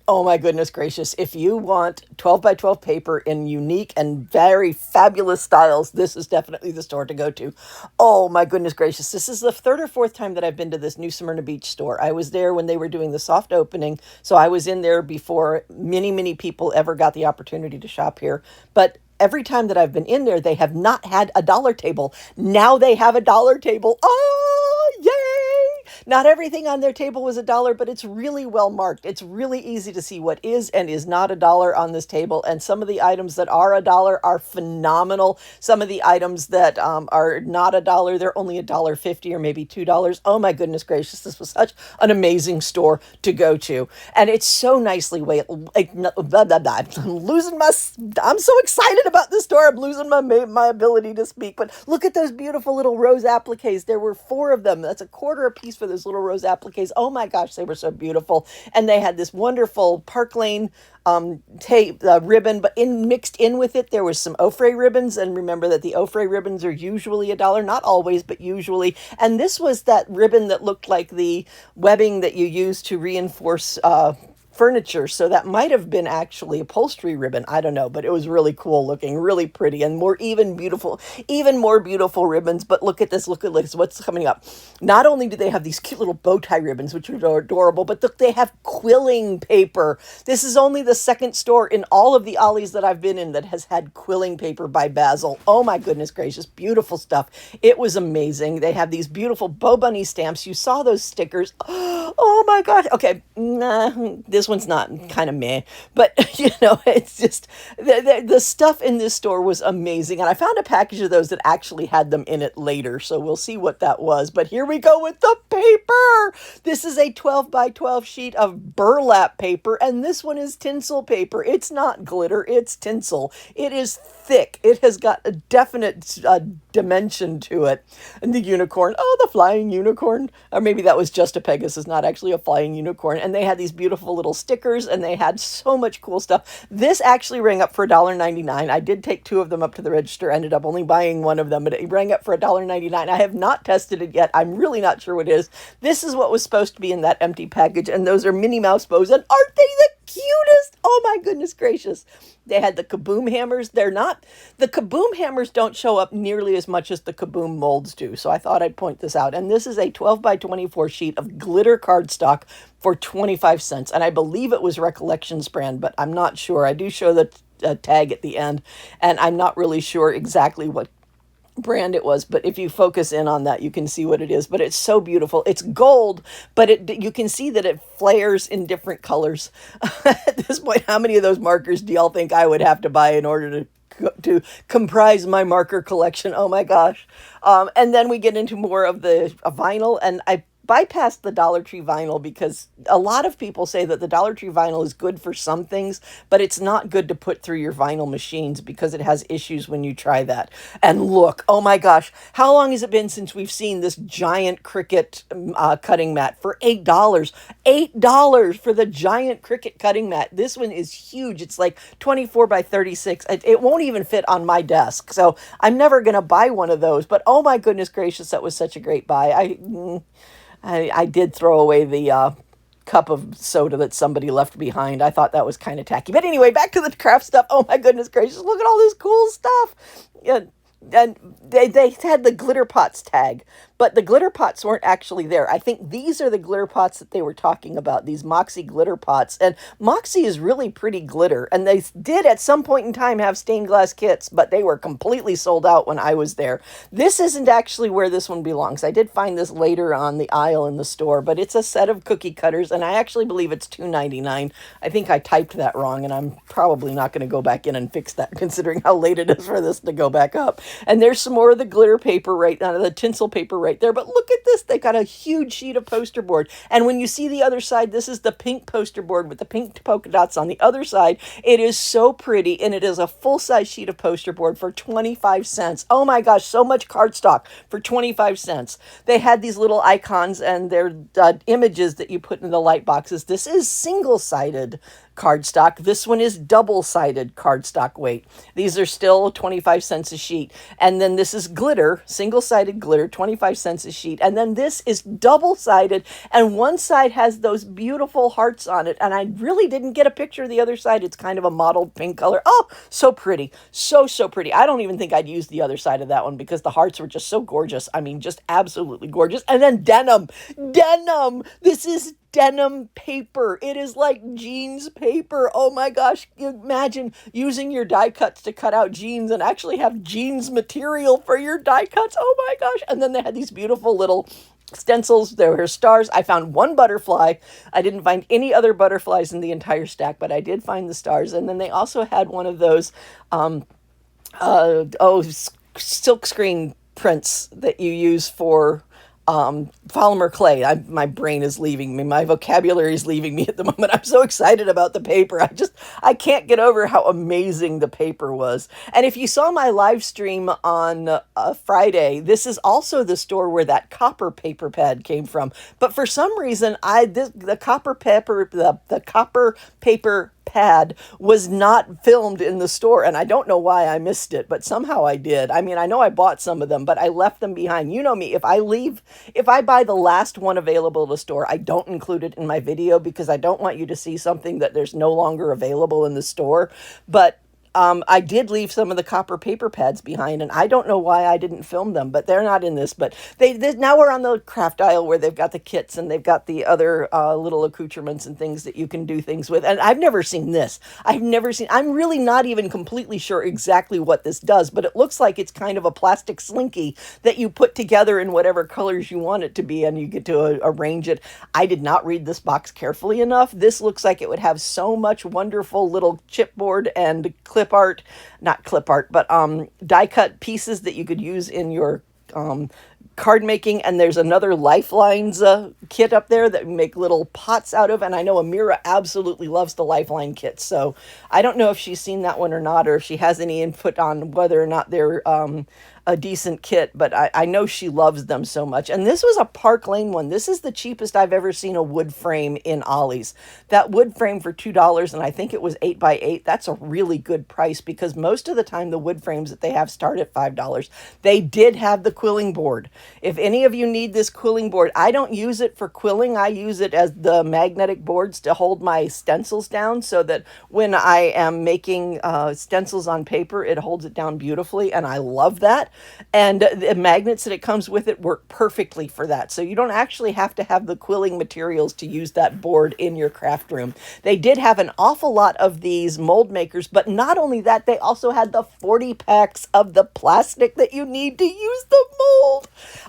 Oh my goodness gracious. If you want 12 by 12 paper in unique and very fabulous styles, this is definitely the store to go to. Oh my goodness gracious. This is the third or fourth time that I've been to this New Smyrna Beach store. I was there when they were doing the soft opening, so I was in there before many people ever got the opportunity to shop here. But every time that I've been in there, they have not had a dollar table. Now they have a dollar table. Oh, yay! Not everything on their table was a dollar, but it's really well marked. It's really easy to see what is and is not a dollar on this table. And some of the items that are a dollar are phenomenal. Some of the items that are not a dollar, they're only $1.50 or maybe $2. Oh my goodness gracious, this was such an amazing store to go to. And it's so nicely like, blah, blah, blah. I'm so excited about this store. I'm losing my ability to speak. But look at those beautiful little rose appliques. There were 4 of them. That's a quarter a piece for those little rose appliques. Oh my gosh, they were so beautiful. And they had this wonderful Park Lane tape ribbon, but mixed in with it, there was some Ofray ribbons. And remember that the Ofray ribbons are usually a dollar, not always, but usually. And this was that ribbon that looked like the webbing that you use to reinforce furniture, so that might have been actually upholstery ribbon. I don't know, but it was really cool looking, really pretty, and even more beautiful ribbons. But look at this, what's coming up. Not only do they have these cute little bow tie ribbons, which are adorable, but look, they have quilling paper. This is only the second store in all of the Ollies that I've been in that has had quilling paper by Basil. Oh my goodness gracious, beautiful stuff. It was amazing. They have these beautiful Bow Bunny stamps. You saw those stickers. Oh my gosh. Okay, this one's not, kind of meh, but it's just the stuff in this store was amazing. And I found a package of those that actually had them in it later, so we'll see what that was. But here we go with the paper. This is a 12 by 12 sheet of burlap paper, and this one is tinsel paper. It's not glitter, it's tinsel. It is thick. It has got a definite dimension to it. And the unicorn, oh, the flying unicorn, or maybe that was just a Pegasus, not actually a flying unicorn. And they had these beautiful little stickers, and they had so much cool stuff. This actually rang up for $1.99. I did take 2 of them up to the register, ended up only buying 1 of them, but it rang up for $1.99. I have not tested it yet. I'm really not sure what it is. This is what was supposed to be in that empty package, and those are Minnie Mouse bows, and aren't they the cutest? Oh my goodness gracious. They had the kaboom hammers. The kaboom hammers don't show up nearly as much as the kaboom molds do, so I thought I'd point this out. And this is a 12 by 24 sheet of glitter cardstock for 25 cents. And I believe it was Recollections brand, but I'm not sure. I do show the tag at the end, and I'm not really sure exactly what brand it was, but if you focus in on that, you can see what it is. But it's so beautiful. It's gold, but you can see that it flares in different colors. At this point, how many of those markers do y'all think I would have to buy in order to comprise my marker collection? Oh my gosh. And then we get into more of the vinyl, and I bypassed the Dollar Tree vinyl because a lot of people say that the Dollar Tree vinyl is good for some things, but it's not good to put through your vinyl machines because it has issues when you try that. And look, oh my gosh, how long has it been since we've seen this giant Cricut cutting mat for $8? $8 for the giant Cricut cutting mat. This one is huge. It's like 24 by 36. It won't even fit on my desk, so I'm never going to buy one of those. But oh my goodness gracious, that was such a great buy. I did throw away the cup of soda that somebody left behind. I thought that was kind of tacky. But anyway, back to the craft stuff. Oh my goodness gracious, look at all this cool stuff. And they had the glitter pots tag, but the glitter pots weren't actually there. I think these are the glitter pots that they were talking about, these Moxie glitter pots. And Moxie is really pretty glitter. And they did at some point in time have stained glass kits, but they were completely sold out when I was there. This isn't actually where this one belongs. I did find this later on the aisle in the store, but it's a set of cookie cutters, and I actually believe it's $2.99. I think I typed that wrong, and I'm probably not going to go back in and fix that considering how late it is for this to go back up. And there's some more of the glitter paper the tinsel paper right there. But look at this. They got a huge sheet of poster board. And when you see the other side, this is the pink poster board with the pink polka dots on the other side. It is so pretty, and it is a full-size sheet of poster board for 25 cents. Oh my gosh, so much cardstock for 25 cents. They had these little icons, and they're images that you put in the light boxes. This is single-sided cardstock. This one is double-sided cardstock weight. These are still 25 cents a sheet. And then this is glitter, single-sided glitter, 25 cents a sheet. And then this is double-sided, and one side has those beautiful hearts on it. And I really didn't get a picture of the other side. It's kind of a mottled pink color. Oh, so pretty. So, so pretty. I don't even think I'd use the other side of that one because the hearts were just so gorgeous. I mean, just absolutely gorgeous. And then denim. Denim. This is denim paper. It is like jeans paper. Oh my gosh. Imagine using your die cuts to cut out jeans and actually have jeans material for your die cuts. Oh my gosh. And then they had these beautiful little stencils. There were stars. I found one butterfly. I didn't find any other butterflies in the entire stack, but I did find the stars. And then they also had one of those silk screen prints that you use for polymer clay. My brain is leaving me. My vocabulary is leaving me at the moment. I'm so excited about the paper. I can't get over how amazing the paper was. And if you saw my live stream on Friday, this is also the store where that copper paper pad came from. But for some reason, the copper paper pad was not filmed in the store, and I don't know why I missed it, but somehow I did. I mean, I know I bought some of them, but I left them behind. You know me, if I buy the last one available at a store, I don't include it in my video because I don't want you to see something that there's no longer available in the store. But I did leave some of the copper paper pads behind, and I don't know why I didn't film them, but they're not in this. But now we're on the craft aisle where they've got the kits and they've got the other little accoutrements and things that you can do things with. And I've never seen this. I'm really not even completely sure exactly what this does, but it looks like it's kind of a plastic slinky that you put together in whatever colors you want it to be, and you get to arrange it. I did not read this box carefully enough. This looks like it would have so much wonderful little chipboard and not clip art, but die cut pieces that you could use in your card making. And there's another Lifelines kit up there that we make little pots out of. And I know Amira absolutely loves the Lifeline kits. So I don't know if she's seen that one or not, or if she has any input on whether or not they're a decent kit, but I know she loves them so much. And this was a Park Lane one. This is the cheapest I've ever seen a wood frame in Ollie's. That wood frame for $2, and I think it was 8x8. That's a really good price because most of the time the wood frames that they have start at $5. They did have the quilling board. If any of you need this quilling board, I don't use it for quilling. I use it as the magnetic boards to hold my stencils down so that when I am making stencils on paper, it holds it down beautifully, and I love that. And the magnets that it comes with it work perfectly for that. So you don't actually have to have the quilling materials to use that board in your craft room. They did have an awful lot of these mold makers, but not only that, they also had the 40 packs of the plastic that you need to use the mold.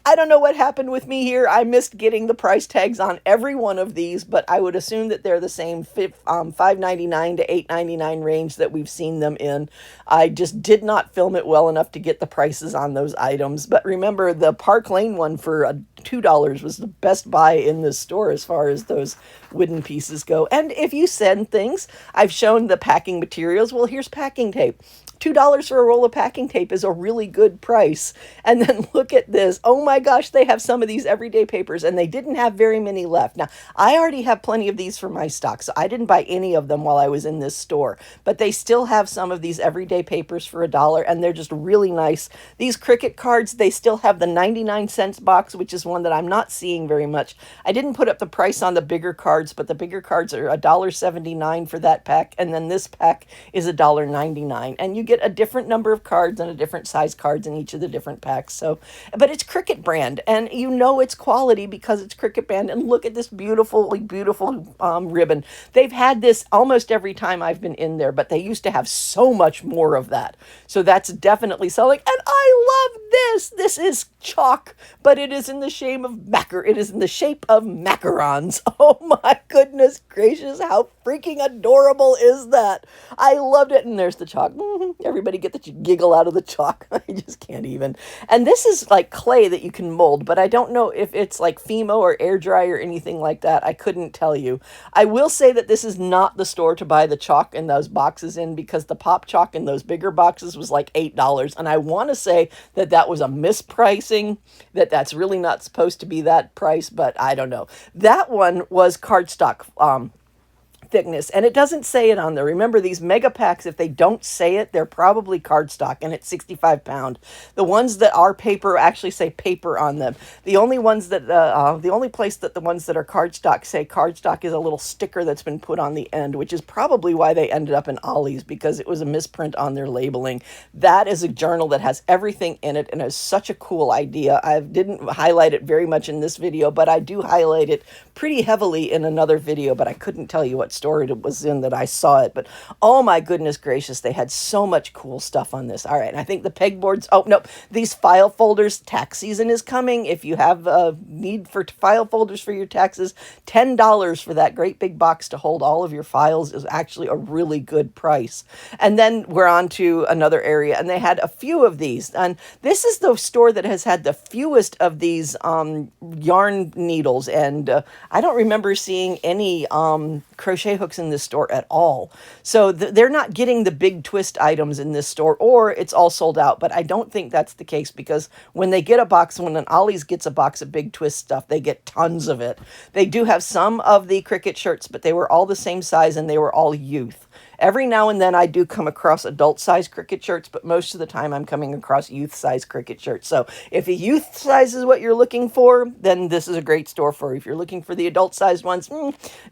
I don't know what happened with me here. I missed getting the price tags on every one of these, but I would assume that they're the same $5.99 to $8.99 range that we've seen them in. I just did not film it well enough to get the prices on those items. But remember, the Park Lane one for $2 was the best buy in this store as far as those wooden pieces go. And if you send things, I've shown the packing materials. Well, here's packing tape. $2 for a roll of packing tape is a really good price. And then look at this. Oh my gosh, they have some of these everyday papers, and they didn't have very many left. Now, I already have plenty of these for my stock, so I didn't buy any of them while I was in this store. But they still have some of these everyday papers for $1, and they're just really nice. These Cricut cards, they still have the 99-cent box, which is one that I'm not seeing very much. I didn't put up the price on the bigger cards, but the bigger cards are $1.79 for that pack, and then this pack is $1.99. And you get a different number of cards and a different size cards in each of the different packs. So, but it's Cricut brand, and you know it's quality because it's Cricut brand. And look at this beautiful ribbon. They've had this almost every time I've been in there, but they used to have so much more of that. So that's definitely selling. And I love this. This is chalk, but it is in the shape of macarons. Oh my goodness gracious, how freaking adorable is that? I loved it. And there's the chalk. Everybody get the giggle out of the chalk. I just can't even. And this is like clay that you can mold, but I don't know if it's like Fimo or air dry or anything like that. I couldn't tell you. I will say that this is not the store to buy the chalk in those boxes in, because the pop chalk in those bigger boxes was like $8. And I want to say that that was a mispricing, that's really not supposed to be that price, but I don't know. That one was cardstock thickness, and it doesn't say it on there. Remember, these mega packs, if they don't say it, they're probably cardstock, and it's 65 pound. The ones that are paper actually say paper on them. The only ones that the only place that the ones that are cardstock say cardstock is a little sticker that's been put on the end, which is probably why they ended up in Ollie's, because it was a misprint on their labeling. That is a journal that has everything in it and is such a cool idea. I didn't highlight it very much in this video, but I do highlight it pretty heavily in another video, but I couldn't tell you what store it was in that I saw it. But oh my goodness gracious, they had so much cool stuff on this. All right, and I think the pegboards, oh no, these file folders, tax season is coming. If you have a need for file folders for your taxes, $10 for that great big box to hold all of your files is actually a really good price. And then we're on to another area, and they had a few of these. And this is the store that has had the fewest of these yarn needles, and I don't remember seeing any crochet hooks in this store at all. So they're not getting the big twist items in this store, or it's all sold out. But I don't think that's the case, because when they get a box, when an Ollie's gets a box of big twist stuff, they get tons of it. They do have some of the Cricut shirts, but they were all the same size, and they were all youth. Every now and then I do come across adult size Cricut shirts, but most of the time I'm coming across youth size Cricut shirts. So if a youth size is what you're looking for, then this is a great store for you. If you're looking for the adult sized ones,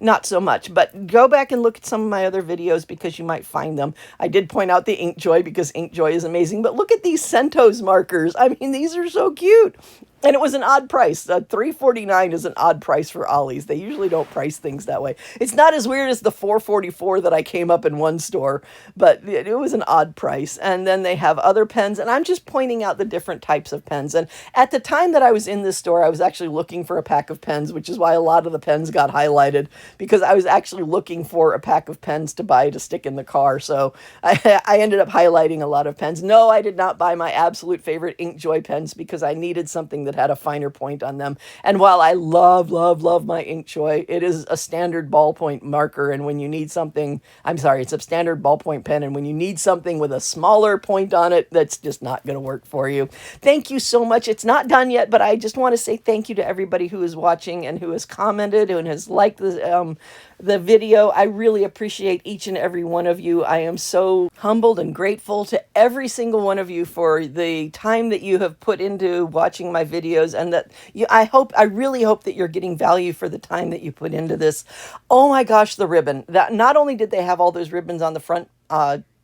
not so much. But go back and look at some of my other videos, because you might find them. I did point out the Inkjoy, because Inkjoy is amazing. But look at these Centos markers. I mean, these are so cute. And it was an odd price. $3.49 is an odd price for Ollie's. They usually don't price things that way. It's not as weird as the $4.44 that I came up in one store, but it was an odd price. And then they have other pens, and I'm just pointing out the different types of pens. And at the time that I was in this store, I was actually looking for a pack of pens, which is why a lot of the pens got highlighted, because I was actually looking for a pack of pens to buy to stick in the car. So I ended up highlighting a lot of pens. No, I did not buy my absolute favorite Inkjoy pens, because I needed something that had a finer point on them. And while I love my Inkjoy, it is a standard ballpoint marker. And when you need something, I'm sorry, it's a standard ballpoint pen. And when you need something with a smaller point on it, that's just not going to work for you. Thank you so much. It's not done yet, but I just want to say thank you to everybody who is watching and who has commented and has liked the video. I really appreciate each and every one of you. I am so humbled and grateful to every single one of you for the time that you have put into watching my videos, and that I really hope that you're getting value for the time that you put into this. Oh my gosh, the ribbon. That not only did they have all those ribbons on the front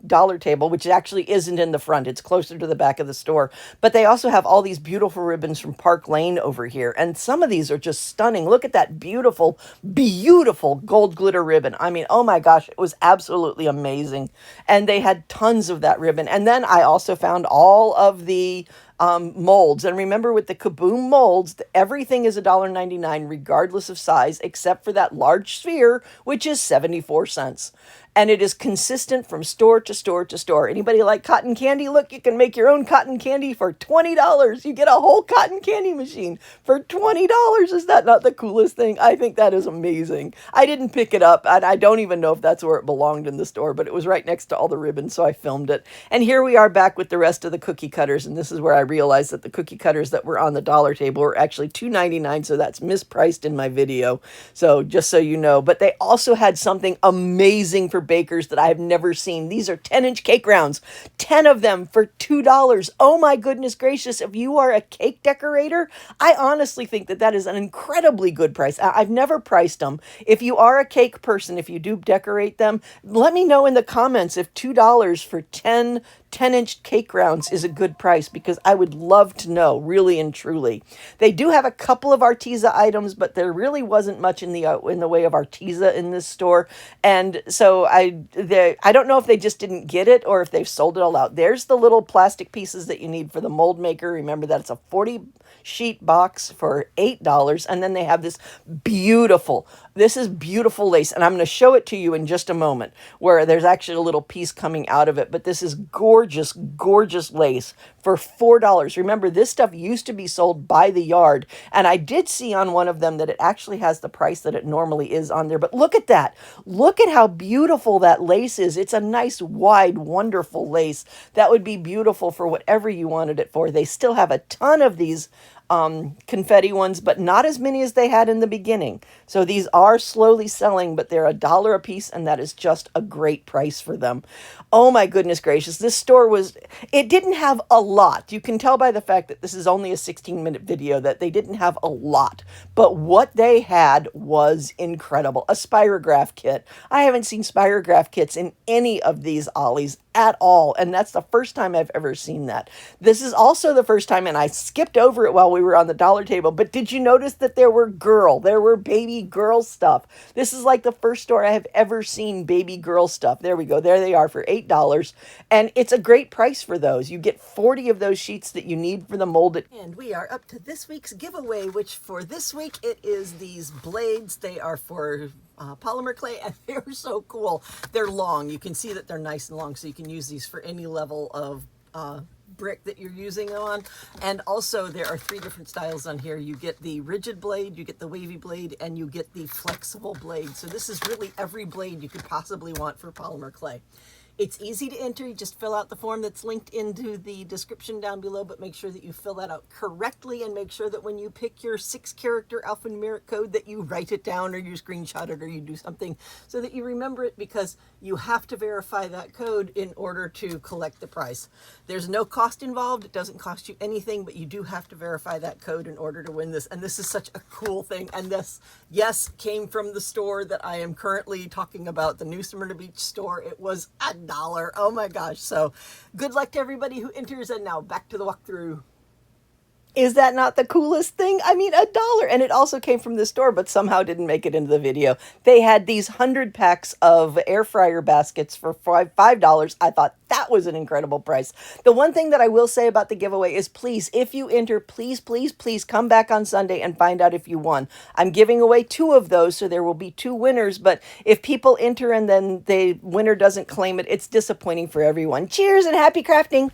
dollar table, which actually isn't in the front, it's closer to the back of the store, but they also have all these beautiful ribbons from Park Lane over here, and some of these are just stunning. Look at that beautiful gold glitter ribbon. I mean, oh my gosh, it was absolutely amazing. And they had tons of that ribbon. And then I also found all of the molds. And remember, with the Kaboom molds, everything is $1.99 regardless of size, except for that large sphere, which is 74 cents. And it is consistent from store to store to store. Anybody like cotton candy? Look, you can make your own cotton candy for $20. You get a whole cotton candy machine for $20. Is that not the coolest thing? I think that is amazing. I didn't pick it up, and I don't even know if that's where it belonged in the store, but it was right next to all the ribbons, so I filmed it. And here we are back with the rest of the cookie cutters, and this is where I realized that the cookie cutters that were on the dollar table were actually $2.99, so that's mispriced in my video. So just so you know. But they also had something amazing for bakers that I have never seen. These are 10-inch cake rounds, 10 of them for $2. Oh my goodness gracious. If you are a cake decorator, I honestly think that that is an incredibly good price. I've never priced them. If you are a cake person, if you do decorate them, let me know in the comments if $2 for 10-inch cake rounds is a good price, because I would love to know, really and truly. They do have a couple of Arteza items, but there really wasn't much in the way of Arteza in this store. And so I don't know if they just didn't get it or if they've sold it all out. There's the little plastic pieces that you need for the mold maker. Remember that it's a 40 sheet box for $8. And then they have this beautiful lace, and I'm going to show it to you in just a moment, where there's actually a little piece coming out of it, but this is gorgeous lace for $4. Remember, this stuff used to be sold by the yard, and I did see on one of them that it actually has the price that it normally is on there. But look at that. Look at how beautiful that lace is. It's a nice, wide, wonderful lace that would be beautiful for whatever you wanted it for. They still have a ton of these confetti ones, but not as many as they had in the beginning. So these are slowly selling, but they're $1 a piece, and that is just a great price for them. Oh my goodness gracious. This store was, it didn't have a lot. You can tell by the fact that this is only a 16-minute video that they didn't have a lot. But what they had was incredible. A spirograph kit. I haven't seen spirograph kits in any of these Ollies at all, and that's the first time I've ever seen that. This is also the first time, and I skipped over it while we were on the dollar table, but did you notice that there were baby girl stuff? This is like the first store I have ever seen baby girl stuff. There we go. There they are for $8, and it's a great price for those. You get 40 of those sheets that you need for the molded. And we are up to this week's giveaway, which for this week it is these blades. They are for polymer clay, and they're so cool. They're long. You can see that they're nice and long, so you can use these for any level of brick that you're using on. And also there are 3 different styles on here. You get the rigid blade, you get the wavy blade, and you get the flexible blade. So this is really every blade you could possibly want for polymer clay. It's easy to enter. You just fill out the form that's linked into the description down below, but make sure that you fill that out correctly, and make sure that when you pick your 6-character alphanumeric code that you write it down, or you screenshot it, or you do something so that you remember it, because you have to verify that code in order to collect the prize. There's no cost involved. It doesn't cost you anything, but you do have to verify that code in order to win this. And this is such a cool thing. And this, yes, came from the store that I am currently talking about, the New Smyrna Beach store. It was $1. Oh my gosh. So good luck to everybody who enters. And now back to the walkthrough. Is that not the coolest thing? I mean, $1. And it also came from the store, but somehow didn't make it into the video. They had these 100 packs of air fryer baskets for $5. I thought that was an incredible price. The one thing that I will say about the giveaway is, please, if you enter, please, please, please come back on Sunday and find out if you won. I'm giving away 2 of those, so there will be 2 winners. But if people enter and then the winner doesn't claim it, it's disappointing for everyone. Cheers and happy crafting.